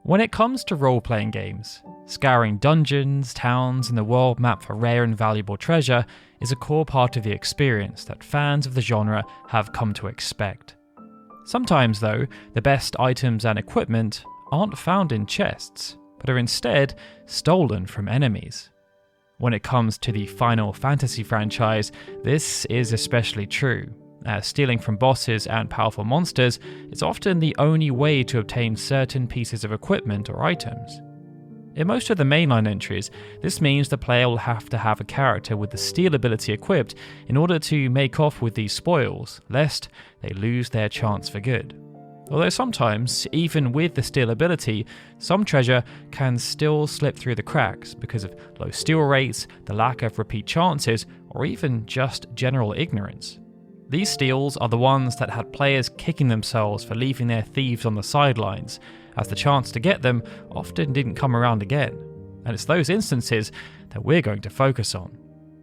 When it comes to role-playing games, scouring dungeons, towns, and the world map for rare and valuable treasure is a core part of the experience that fans of the genre have come to expect. Sometimes, though, the best items and equipment aren't found in chests, but are instead stolen from enemies. When it comes to the Final Fantasy franchise, this is especially true, as stealing from bosses and powerful monsters is often the only way to obtain certain pieces of equipment or items. In most of the mainline entries, this means the player will have to have a character with the steal ability equipped in order to make off with these spoils, lest they lose their chance for good. Although sometimes, even with the steal ability, some treasure can still slip through the cracks because of low steal rates, the lack of repeat chances, or even just general ignorance. These steals are the ones that had players kicking themselves for leaving their thieves on the sidelines, as the chance to get them often didn't come around again, and it's those instances that we're going to focus on.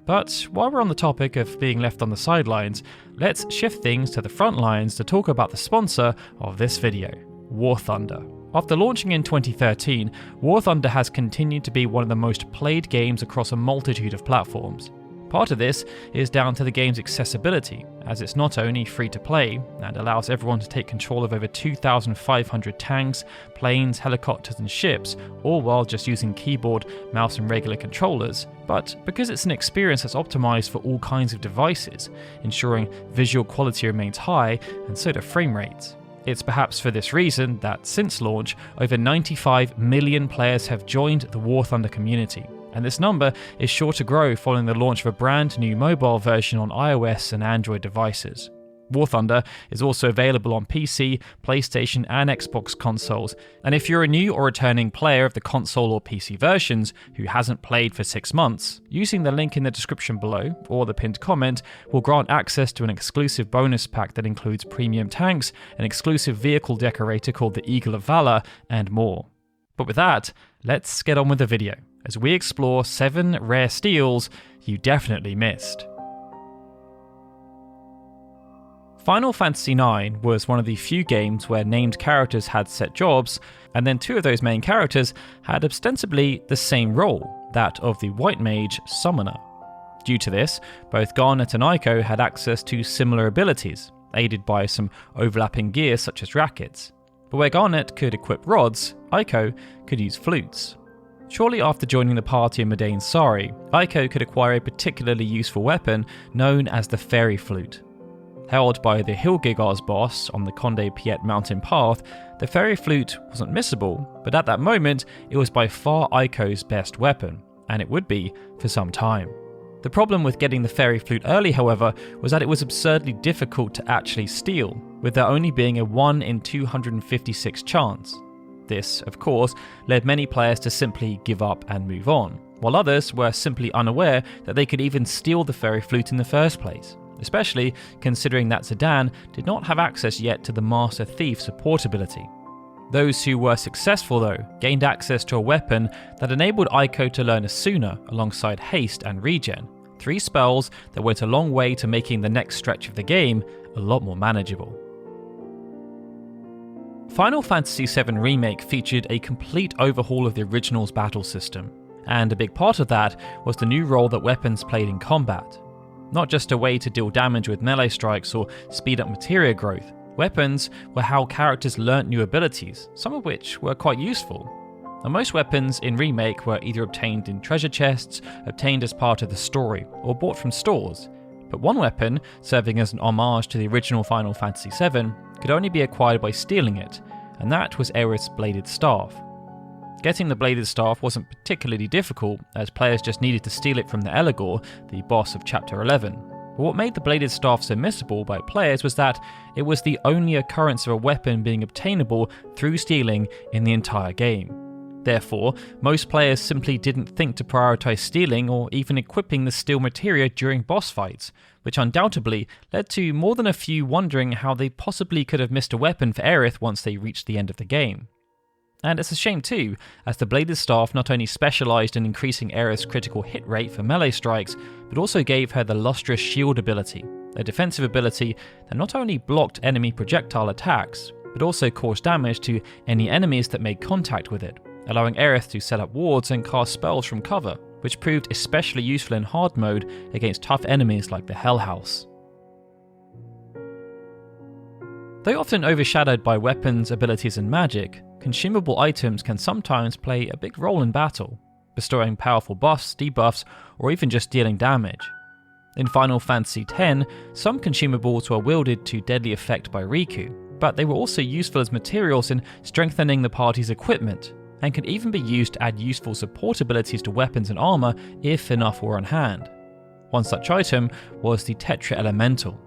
But while we're on the topic of being left on the sidelines, let's shift things to the front lines to talk about the sponsor of this video, War Thunder. After launching in 2013, War Thunder has continued to be one of the most played games across a multitude of platforms. Part of this is down to the game's accessibility, as it's not only free to play and allows everyone to take control of over 2,500 tanks, planes, helicopters and ships, all while just using keyboard, mouse and regular controllers, but because it's an experience that's optimized for all kinds of devices, ensuring visual quality remains high and so do frame rates. It's perhaps for this reason that since launch, over 95 million players have joined the War Thunder community. And this number is sure to grow following the launch of a brand new mobile version on iOS and Android devices. War Thunder is also available on PC, PlayStation and Xbox consoles, and if you're a new or returning player of the console or PC versions who hasn't played for 6 months, using the link in the description below or the pinned comment will grant access to an exclusive bonus pack that includes premium tanks, an exclusive vehicle decorator called the Eagle of Valor, and more. But with that, let's get on with the video, as we explore 7 rare steals you definitely missed. Final Fantasy IX was one of the few games where named characters had set jobs, and then 2 of those main characters had ostensibly the same role, that of the White Mage Summoner. Due to this, both Garnet and Eiko had access to similar abilities, aided by some overlapping gear such as rackets. But where Garnet could equip rods, Eiko could use flutes. Shortly after joining the party in Madain Sari, Eiko could acquire a particularly useful weapon known as the Fairy Flute. Held by the Hilgigar's boss on the Conde Piet mountain path, the Fairy Flute wasn't missable, but at that moment it was by far Eiko's best weapon, and it would be for some time. The problem with getting the Fairy Flute early, however, was that it was absurdly difficult to actually steal, with there only being a 1 in 256 chance. This, of course, led many players to simply give up and move on, while others were simply unaware that they could even steal the Fairy Flute in the first place, especially considering that Zidane did not have access yet to the Master Thief support ability. Those who were successful, though, gained access to a weapon that enabled Eiko to learn Asuna alongside Haste and Regen, 3 spells that went a long way to making the next stretch of the game a lot more manageable. Final Fantasy VII Remake featured a complete overhaul of the original's battle system, and a big part of that was the new role that weapons played in combat. Not just a way to deal damage with melee strikes or speed up materia growth, weapons were how characters learnt new abilities, some of which were quite useful. And most weapons in Remake were either obtained in treasure chests, obtained as part of the story, or bought from stores. But one weapon, serving as an homage to the original Final Fantasy VII, could only be acquired by stealing it, and that was Aerith's Bladed Staff. Getting the Bladed Staff wasn't particularly difficult, as players just needed to steal it from the Eligor, the boss of Chapter 11. But what made the Bladed Staff so missable by players was that it was the only occurrence of a weapon being obtainable through stealing in the entire game. Therefore, most players simply didn't think to prioritize stealing or even equipping the steal materia during boss fights, which undoubtedly led to more than a few wondering how they possibly could have missed a weapon for Aerith once they reached the end of the game. And it's a shame too, as the Bladed Staff not only specialised in increasing Aerith's critical hit rate for melee strikes, but also gave her the Lustrous Shield ability, a defensive ability that not only blocked enemy projectile attacks, but also caused damage to any enemies that made contact with it, allowing Aerith to set up wards and cast spells from cover, which proved especially useful in hard mode against tough enemies like the Hell House. Though often overshadowed by weapons, abilities and magic, consumable items can sometimes play a big role in battle, bestowing powerful buffs, debuffs, or even just dealing damage. In Final Fantasy X, some consumables were wielded to deadly effect by Riku, but they were also useful as materials in strengthening the party's equipment, and could even be used to add useful support abilities to weapons and armor if enough were on hand. One such item was the Tetra Elemental.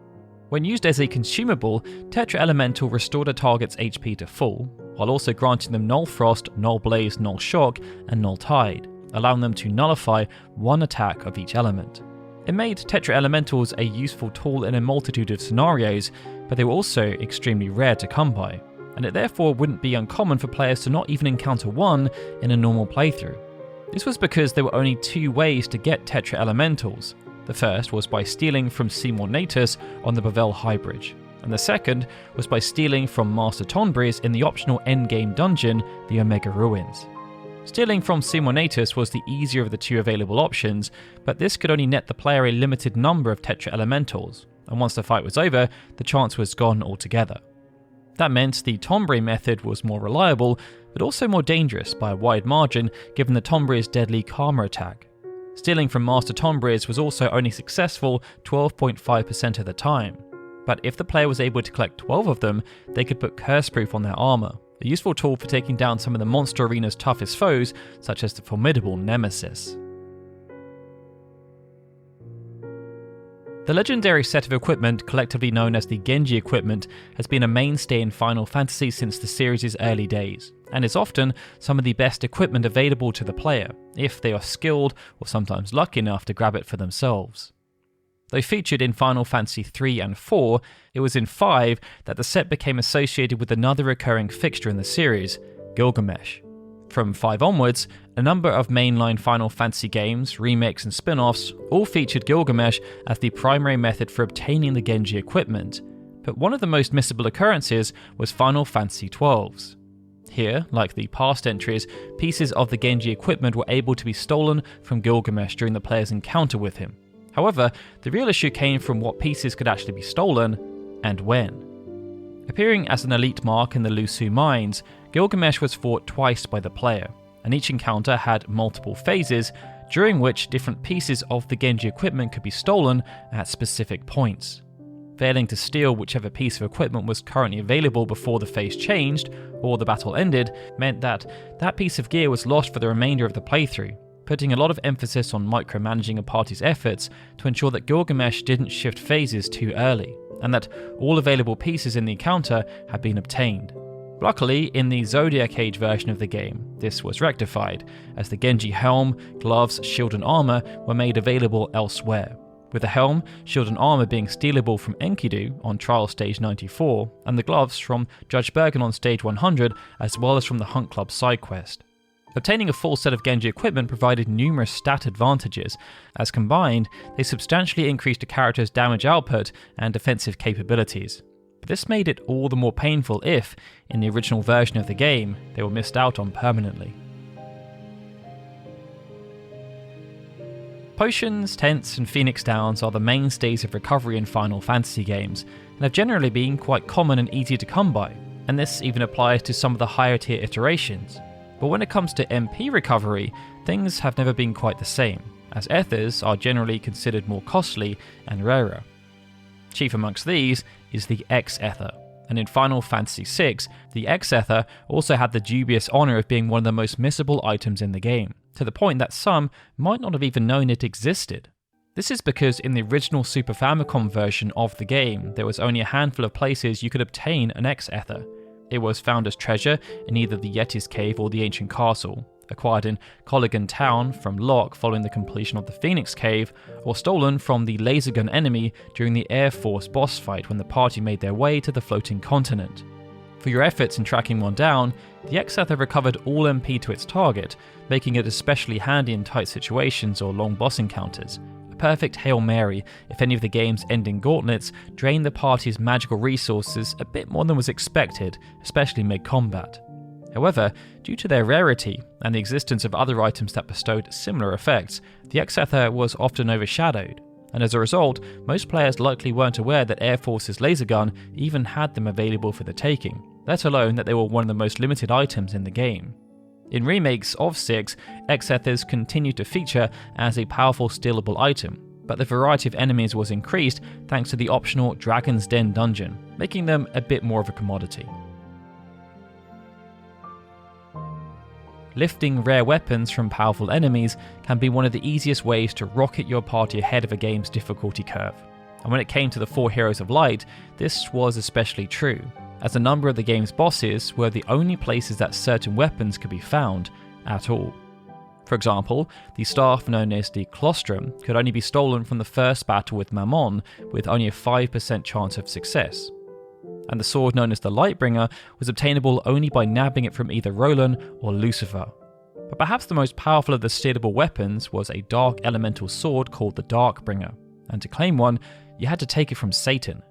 When used as a consumable, Tetra Elemental restored a target's HP to full, while also granting them Null Frost, Null Blaze, Null Shock, and Null Tide, allowing them to nullify one attack of each element. It made Tetra Elementals a useful tool in a multitude of scenarios, but they were also extremely rare to come by, and it therefore wouldn't be uncommon for players to not even encounter one in a normal playthrough. This was because there were only two ways to get Tetra Elementals. The first was by stealing from Seymour Natus on the Bevelle High Bridge, and the second was by stealing from Master Tonbres in the optional endgame dungeon, the Omega Ruins. Stealing from Seymour Natus was the easier of the two available options, but this could only net the player a limited number of Tetra Elementals, and once the fight was over, the chance was gone altogether. That meant the Tonbres method was more reliable, but also more dangerous by a wide margin given the Tonbres' deadly Karma attack. Stealing from Master Tonbres was also only successful 12.5% of the time, but if the player was able to collect 12 of them, they could put curse proof on their armor, a useful tool for taking down some of the Monster Arena's toughest foes, such as the formidable Nemesis. The legendary set of equipment, collectively known as the Genji equipment, has been a mainstay in Final Fantasy since the series' early days, and is often some of the best equipment available to the player, if they are skilled or sometimes lucky enough to grab it for themselves. Though featured in Final Fantasy 3 and 4, it was in 5 that the set became associated with another recurring fixture in the series, Gilgamesh. From 5 onwards, a number of mainline Final Fantasy games, remakes and spin-offs all featured Gilgamesh as the primary method for obtaining the Genji equipment, but one of the most missable occurrences was Final Fantasy XII's. Here, like the past entries, pieces of the Genji equipment were able to be stolen from Gilgamesh during the player's encounter with him. However, the real issue came from what pieces could actually be stolen, and when. Appearing as an elite mark in the Lusu mines, Gilgamesh was fought twice by the player, and each encounter had multiple phases, during which different pieces of the Genji equipment could be stolen at specific points. Failing to steal whichever piece of equipment was currently available before the phase changed, or the battle ended, meant that that piece of gear was lost for the remainder of the playthrough, putting a lot of emphasis on micromanaging a party's efforts to ensure that Gilgamesh didn't shift phases too early, and that all available pieces in the encounter had been obtained. Luckily, in the Zodiac Age version of the game, this was rectified, as the Genji helm, gloves, shield and armor were made available elsewhere, with the helm, shield and armor being stealable from Enkidu on Trial Stage 94, and the gloves from Judge Bergen on Stage 100, as well as from the Hunt Club side quest. Obtaining a full set of Genji equipment provided numerous stat advantages, as combined, they substantially increased a character's damage output and defensive capabilities. But this made it all the more painful if, in the original version of the game, they were missed out on permanently. Potions, tents, and Phoenix Downs are the mainstays of recovery in Final Fantasy games, and have generally been quite common and easy to come by, and this even applies to some of the higher tier iterations. But when it comes to MP recovery, things have never been quite the same, as ethers are generally considered more costly and rarer. Chief amongst these is the X-Ether, and in Final Fantasy VI, the X-Ether also had the dubious honour of being one of the most missable items in the game, to the point that some might not have even known it existed. This is because in the original Super Famicom version of the game, there was only a handful of places you could obtain an X-Ether. It was found as treasure in either the Yeti's Cave or the Ancient Castle, acquired in Colligan Town from Locke following the completion of the Phoenix Cave, or stolen from the laser gun enemy during the Air Force boss fight when the party made their way to the floating continent. For your efforts in tracking one down, the X-Ether recovered all MP to its target, making it especially handy in tight situations or long boss encounters, a perfect Hail Mary if any of the game's ending gauntlets drained the party's magical resources a bit more than was expected, especially mid-combat. However, due to their rarity and the existence of other items that bestowed similar effects, the Exether was often overshadowed, and as a result, most players likely weren't aware that Air Force's laser gun even had them available for the taking, let alone that they were one of the most limited items in the game. In remakes of 6, Exethers continued to feature as a powerful stealable item, but the variety of enemies was increased thanks to the optional Dragon's Den dungeon, making them a bit more of a commodity. Lifting rare weapons from powerful enemies can be one of the easiest ways to rocket your party ahead of a game's difficulty curve. And when it came to the 4 Heroes of Light, this was especially true, as a number of the game's bosses were the only places that certain weapons could be found at all. For example, the staff known as the Colostrum could only be stolen from the first battle with Mammon, with only a 5% chance of success. And the sword known as the Lightbringer was obtainable only by nabbing it from either Roland or Lucifer. But perhaps the most powerful of the stealable weapons was a dark elemental sword called the Darkbringer, and to claim one, you had to take it from Satan.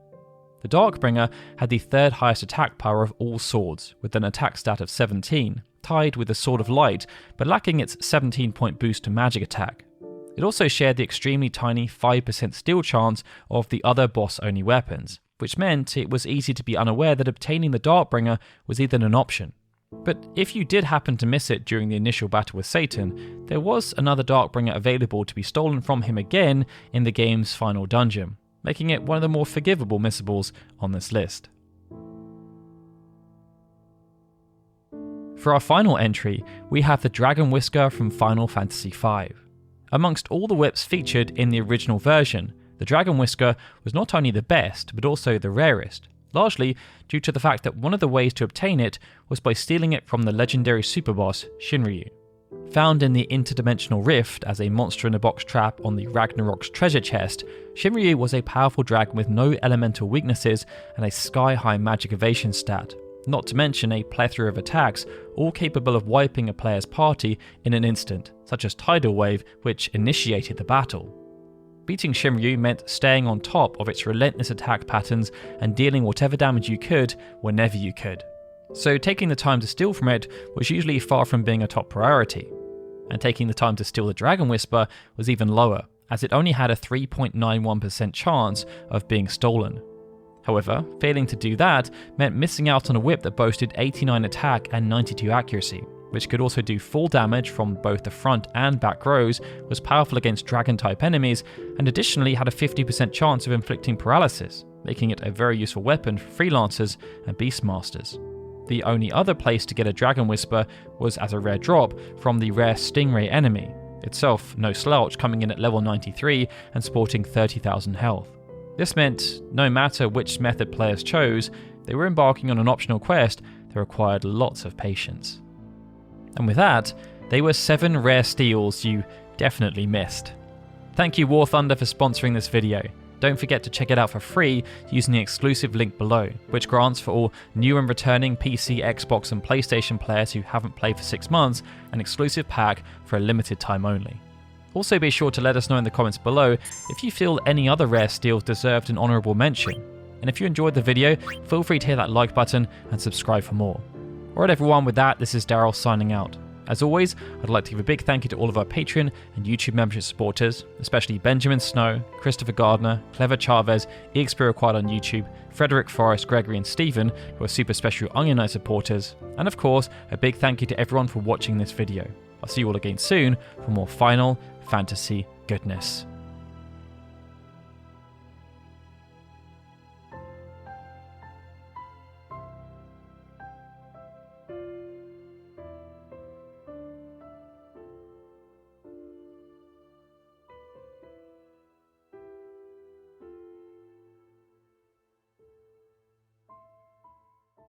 The Darkbringer had the 3rd highest attack power of all swords, with an attack stat of 17, tied with the Sword of Light, but lacking its 17-point boost to magic attack. It also shared the extremely tiny 5% steal chance of the other boss-only weapons, which meant it was easy to be unaware that obtaining the Darkbringer was even an option. But if you did happen to miss it during the initial battle with Satan, there was another Darkbringer available to be stolen from him again in the game's final dungeon, making it one of the more forgivable missables on this list. For our final entry, we have the Dragon Whisker from Final Fantasy V. Amongst all the whips featured in the original version, the Dragon Whisker was not only the best, but also the rarest, largely due to the fact that one of the ways to obtain it was by stealing it from the legendary superboss Shinryu. Found in the interdimensional rift as a monster-in-a-box trap on the Ragnarok's treasure chest, Shinryu was a powerful dragon with no elemental weaknesses and a sky-high magic evasion stat, not to mention a plethora of attacks, all capable of wiping a player's party in an instant, such as Tidal Wave, which initiated the battle. Beating Shinryu meant staying on top of its relentless attack patterns and dealing whatever damage you could whenever you could. So taking the time to steal from it was usually far from being a top priority. And taking the time to steal the Dragon Whisper was even lower, as it only had a 3.91% chance of being stolen. However, failing to do that meant missing out on a whip that boasted 89 attack and 92 accuracy, which could also do full damage from both the front and back rows, was powerful against dragon-type enemies, and additionally had a 50% chance of inflicting paralysis, making it a very useful weapon for freelancers and beastmasters. The only other place to get a Dragon Whisper was as a rare drop from the rare Stingray enemy, itself no slouch, coming in at level 93 and sporting 30,000 health. This meant, no matter which method players chose, they were embarking on an optional quest that required lots of patience. And with that, they were 7 rare steals you definitely missed. Thank you War Thunder for sponsoring this video. Don't forget to check it out for free using the exclusive link below, which grants for all new and returning PC, Xbox and PlayStation players who haven't played for 6 months an exclusive pack for a limited time only. Also be sure to let us know in the comments below if you feel any other rare steals deserved an honourable mention. And if you enjoyed the video, feel free to hit that like button and subscribe for more. Alright everyone, with that, this is Daryl signing out. As always, I'd like to give a big thank you to all of our Patreon and YouTube membership supporters, especially Benjamin Snow, Christopher Gardner, Clever Chavez, EXP Required on YouTube, Frederick Forrest, Gregory and Stephen, who are super special Onion Knight supporters, and of course, a big thank you to everyone for watching this video. I'll see you all again soon for more Final Fantasy goodness.